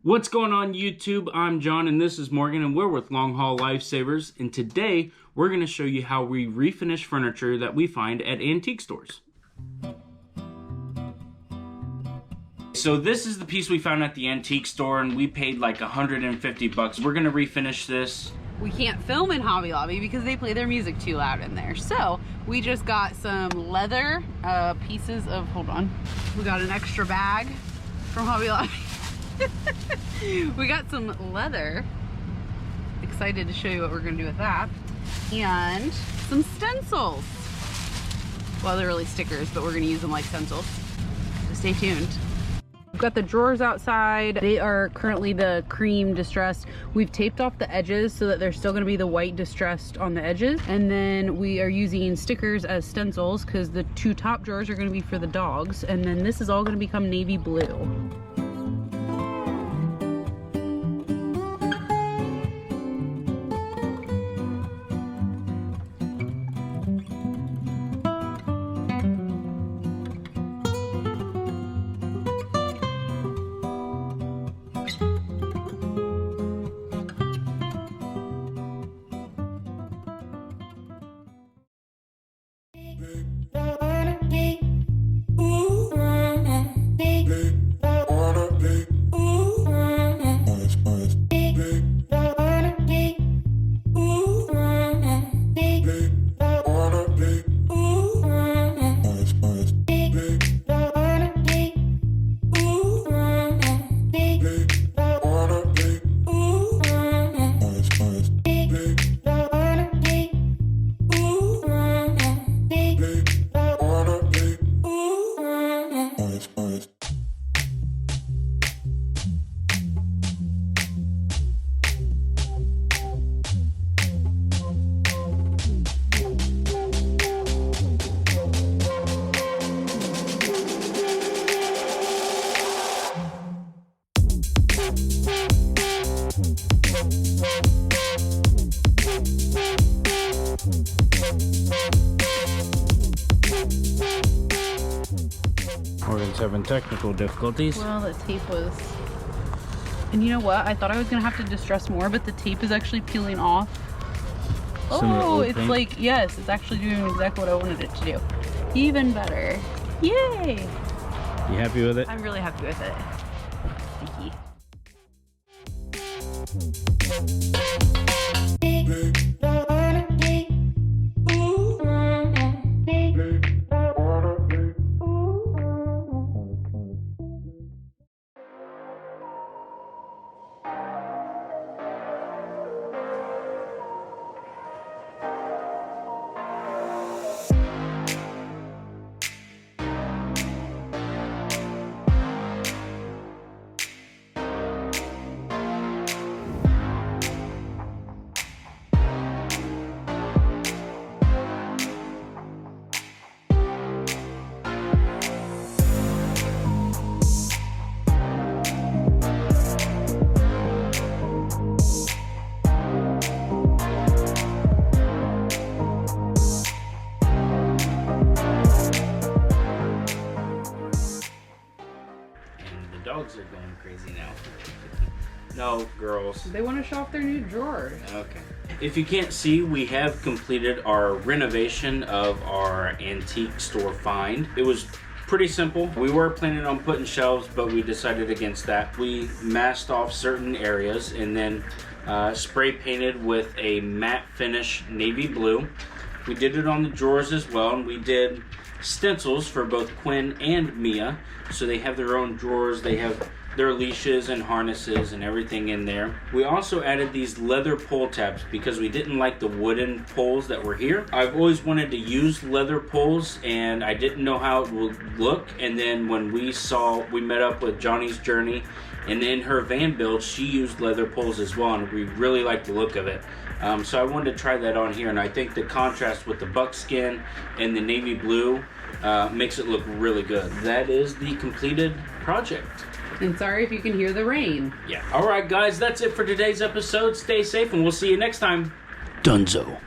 What's going on YouTube? I'm John and this is Morgan and we're with Longhaul Lifesavers, and today we're going to show you how we refinish furniture that we find at antique stores. So this is the piece we found at the antique store and we paid like 150 bucks. We're going to refinish this. We can't film in Hobby Lobby because they play their music too loud in there. So we just got some leather pieces of, hold on. We got an extra bag from Hobby Lobby. We got some leather. Excited to show you what we're gonna do with that. And some stencils. Well, they're really stickers, but we're gonna use them like stencils. So stay tuned. We've got the drawers outside. They are currently the cream distressed. We've taped off the edges so that they're still gonna be the white distressed on the edges. And then we are using stickers as stencils because the two top drawers are gonna be for the dogs. And then this is all gonna become navy blue. Morgan's having technical difficulties. Well, the tape was... And you know what? I thought I was going to have to distress more, but the tape is actually peeling off. Oh, it's paint. Like, yes, it's actually doing exactly what I wanted it to do. Even better. Yay! You happy with it? I'm really happy with it. Thank you. Dogs are going crazy now. No, girls. They want to show off their new drawer. Okay. If you can't see, we have completed our renovation of our antique store find. It was pretty simple. We were planning on putting shelves, but we decided against that. We masked off certain areas and then spray painted with a matte finish navy blue. We did it on the drawers as well, and we did stencils for both Quinn and Mia, so they have their own drawers. They have their leashes and harnesses and everything in there. We also added these leather pull tabs because we didn't like the wooden poles that were here. I've always wanted to use leather poles and I didn't know how it would look, and then when we met up with Johnny's Journey, and in her van build she used leather poles as well, and we really liked the look of it. So I wanted to try that on here, and I think the contrast with the buckskin and the navy blue makes it look really good. That is the completed project. And sorry if you can hear the rain. Yeah. All right, guys, that's it for today's episode. Stay safe, and we'll see you next time. Dunzo.